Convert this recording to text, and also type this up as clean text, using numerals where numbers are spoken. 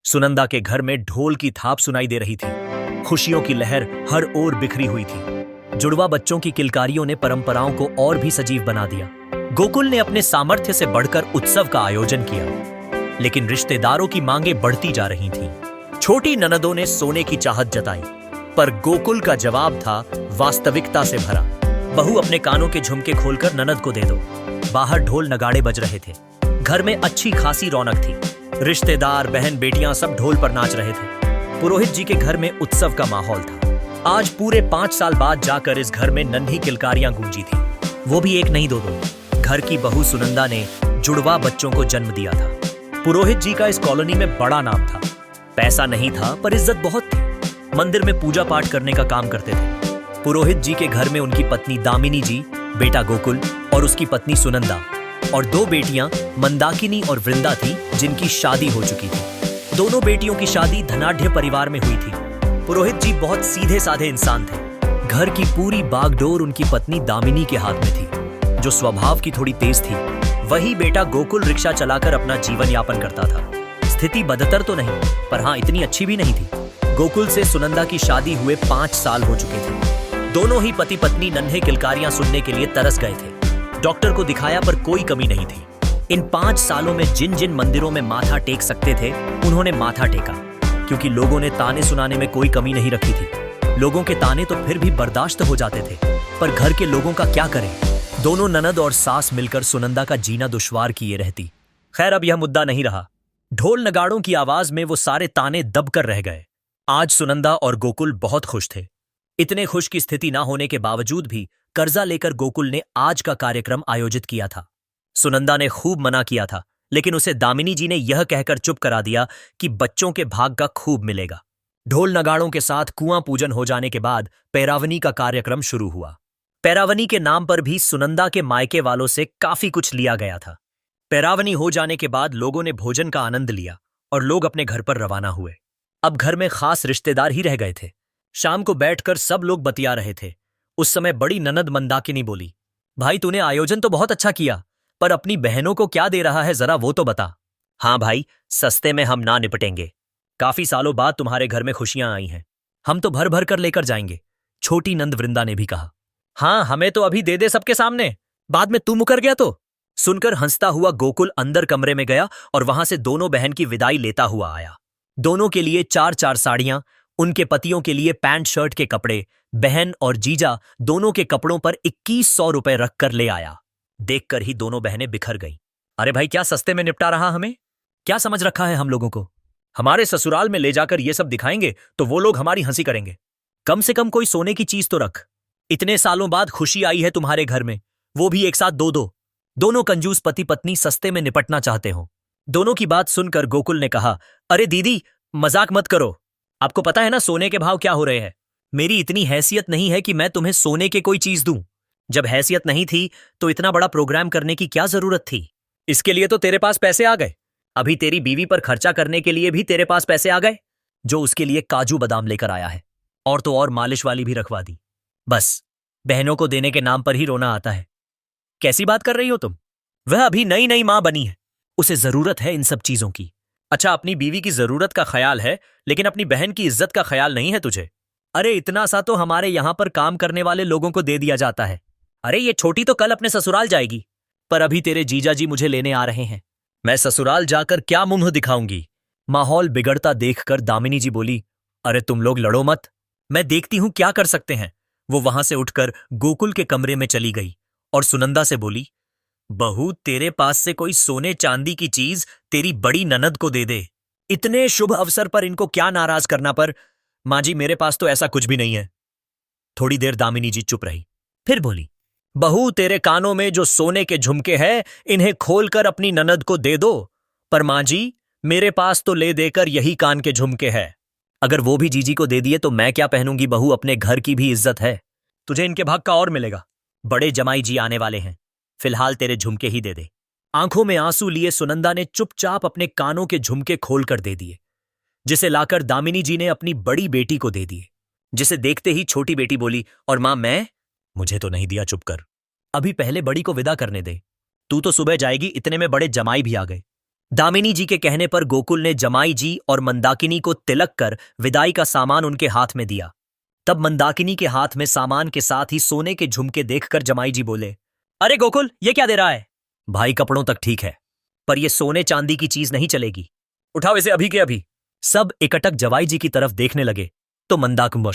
सुनंदा के घर में ढोल की थाप सुनाई दे रही थी। खुशियों की लहर हर ओर बिखरी हुई थी। जुड़वा बच्चों की किलकारियों ने परंपराओं को और भी सजीव बना दिया। गोकुल ने अपने सामर्थ्य से बढ़कर उत्सव का आयोजन किया, लेकिन रिश्तेदारों की मांगें बढ़ती जा रही थीं। छोटी ननदों ने सोने की चाहत जताई, पर गोकुल का जवाब था वास्तविकता से भरा। बहू अपने कानों के झुमके खोलकर ननद को दे दो। बाहर ढोल नगाड़े बज रहे थे। घर में अच्छी खासी रौनक थी। रिश्तेदार, बहन, बेटियां सब ढोल पर नाच रहे थे। पुरोहित जी के घर में उत्सव का माहौल था। आज पूरे 5 साल बाद जाकर इस घर में नन्ही किलकारियां गूंजी थी, वो भी एक नहीं, दो। घर की बहू सुनंदा ने जुड़वा बच्चों को जन्म दिया था। पुरोहित जी का इस कॉलोनी में बड़ा नाम था। पैसा नहीं था, पर इज्जत बहुत थी। मंदिर में पूजा पाठ करने का काम करते थे। पुरोहित जी के घर में उनकी पत्नी दामिनी जी, बेटा गोकुल और उसकी पत्नी सुनंदा और 2 बेटियां मंदाकिनी और वृंदा थी, जिनकी शादी हो चुकी थी। दोनों बेटियों की शादी धनाढ्य परिवार में हुई थी। पुरोहित जी बहुत सीधे साधे इंसान थे। घर की पूरी बागडोर उनकी पत्नी दामिनी के हाथ में थी, जो स्वभाव की थोड़ी तेज थी। वही बेटा गोकुल रिक्शा चलाकर अपना जीवन यापन करता था। स्थिति बदतर तो नहीं, पर हाँ इतनी अच्छी भी नहीं थी। गोकुल से सुनंदा की शादी हुए 5 साल हो चुके थे। दोनों ही पति पत्नी नन्हे किलकारियां सुनने के लिए तरस गए थे। डॉक्टर को दिखाया, पर कोई कमी नहीं थी। इन 5 सालों में जिन जिन मंदिरों में माथा टेक सकते थे, उन्होंने माथा टेका, क्योंकि लोगों ने ताने सुनाने में कोई कमी नहीं रखी थी। लोगों के ताने तो फिर भी बर्दाश्त हो जाते थे, पर घर के लोगों का क्या करें। दोनों ननद और सास मिलकर सुनंदा का जीना दुश्वार किए रहती। खैर, अब यह मुद्दा नहीं रहा। ढोल नगाड़ों की आवाज में वो सारे ताने दबकर रह गए। आज सुनंदा और गोकुल बहुत खुश थे। इतने खुश की स्थिति ना होने के बावजूद भी कर्जा लेकर गोकुल ने आज का कार्यक्रम आयोजित किया था। सुनंदा ने खूब मना किया था, लेकिन उसे दामिनी जी ने यह कहकर चुप करा दिया कि बच्चों के भाग का खूब मिलेगा। ढोल नगाड़ों के साथ कुआं पूजन हो जाने के बाद पैरावनी का कार्यक्रम शुरू हुआ। पैरावनी के नाम पर भी सुनंदा के मायके वालों से काफी कुछ लिया गया था। पैरावनी हो जाने के बाद लोगों ने भोजन का आनंद लिया और लोग अपने घर पर रवाना हुए। अब घर में खास रिश्तेदार ही रह गए थे। शाम को बैठकर सब लोग बतिया रहे थे। उस समय बड़ी ननद मंदाकिनी बोली, भाई तूने आयोजन तो बहुत अच्छा किया, पर अपनी बहनों को क्या दे रहा है, जरा वो तो बता। हाँ भाई, सस्ते में हम ना निपटेंगे। काफी सालों बाद तुम्हारे घर में खुशियां आई हैं, हम तो भर भर कर लेकर जाएंगे। छोटी नंद वृंदा ने भी कहा। हाँ, हमें तो अभी दे दे सबके सामने, बाद में तू मुकर गया तो। सुनकर हंसता हुआ गोकुल अंदर कमरे में गया और वहां से दोनों बहन की विदाई लेता हुआ आया। दोनों के लिए 4-4 साड़ियां, उनके पतियों के लिए पैंट शर्ट के कपड़े, बहन और जीजा दोनों के कपड़ों पर 2100 रुपए रखकर ले आया। देखकर ही दोनों बहनें बिखर गईं। अरे भाई, क्या सस्ते में निपटा रहा हमें? क्या समझ रखा है हम लोगों को? हमारे ससुराल में ले जाकर ये सब दिखाएंगे तो वो लोग हमारी हंसी करेंगे। कम से कम कोई सोने की चीज तो रख। इतने सालों बाद खुशी आई है तुम्हारे घर में, वो भी एक साथ 2-2। दोनों कंजूस पति पत्नी सस्ते में निपटना चाहते हो। दोनों की बात सुनकर गोकुल ने कहा, अरे दीदी, मजाक मत करो। आपको पता है ना सोने के भाव क्या हो रहे हैं। मेरी इतनी हैसियत नहीं है कि मैं तुम्हें सोने के कोई चीज दूं। जब हैसियत नहीं थी तो इतना बड़ा प्रोग्राम करने की क्या जरूरत थी? इसके लिए तो तेरे पास पैसे आ गए। अभी तेरी बीवी पर खर्चा करने के लिए भी तेरे पास पैसे आ गए, जो उसके लिए काजू बादाम लेकर आया है। और तो और मालिश वाली भी रखवा दी। बस बहनों को देने के नाम पर ही रोना आता है। कैसी बात कर रही हो तुम? वह अभी नई नई मां बनी है, उसे जरूरत है इन सब चीजों की। अच्छा, अपनी बीवी की जरूरत का ख्याल है, लेकिन अपनी बहन की इज्जत का ख्याल नहीं है तुझे। अरे इतना सा तो हमारे यहां पर काम करने वाले लोगों को दे दिया जाता है। अरे ये छोटी तो कल अपने ससुराल जाएगी, पर अभी तेरे जीजा जी मुझे लेने आ रहे हैं। मैं ससुराल जाकर क्या मुंह दिखाऊंगी? माहौल बिगड़ता देखकर दामिनी जी बोली, अरे तुम लोग लड़ो मत, मैं देखती हूं क्या कर सकते हैं। वो वहां से उठकर गोकुल के कमरे में चली गई और सुनंदा से बोली, बहू, तेरे पास से कोई सोने चांदी की चीज तेरी बड़ी ननद को दे दे। इतने शुभ अवसर पर इनको क्या नाराज करना। पर मां जी, मेरे पास तो ऐसा कुछ भी नहीं है। थोड़ी देर दामिनी जी चुप रही, फिर बोली, बहू, तेरे कानों में जो सोने के झुमके हैं, इन्हें खोलकर अपनी ननद को दे दो। पर मां जी, मेरे पास तो ले देकर यही कान के झुमके हैं। अगर वो भी जीजी को दे दिए तो मैं क्या पहनूंगी बहू? अपने घर की भी इज्जत है। तुझे इनके भाग का और मिलेगा। बड़े जमाई जी आने वाले हैं, फिलहाल तेरे झुमके ही दे दे। आंखों में आंसू लिए सुनंदा ने चुपचाप अपने कानों के झुमके खोलकर दे दिए, जिसे लाकर दामिनी जी ने अपनी बड़ी बेटी को दे दिए। जिसे देखते ही छोटी बेटी बोली, और मां मैं? मुझे तो नहीं दिया, चुप कर। अभी पहले बड़ी को विदा करने दे। तू तो सुबह जाएगी, इतने में बड़े जमाई भी आ गए। दामिनी जी के कहने पर गोकुल ने जमाई जी और मंदाकिनी को तिलक कर विदाई का सामान उनके हाथ में दिया। तब मंदाकिनी के हाथ में सामान के साथ ही सोने के झुमके देखकर जमाई जी बोले, अरे गोकुल, ये क्या दे रहा है? भाई, कपड़ों तक ठीक है, पर ये सोने चांदी की चीज नहीं चलेगी। उठाओ इसे अभी के अभी। सब एकटक जवाई जी की तरफ देखने लगे तो मंदाकिनी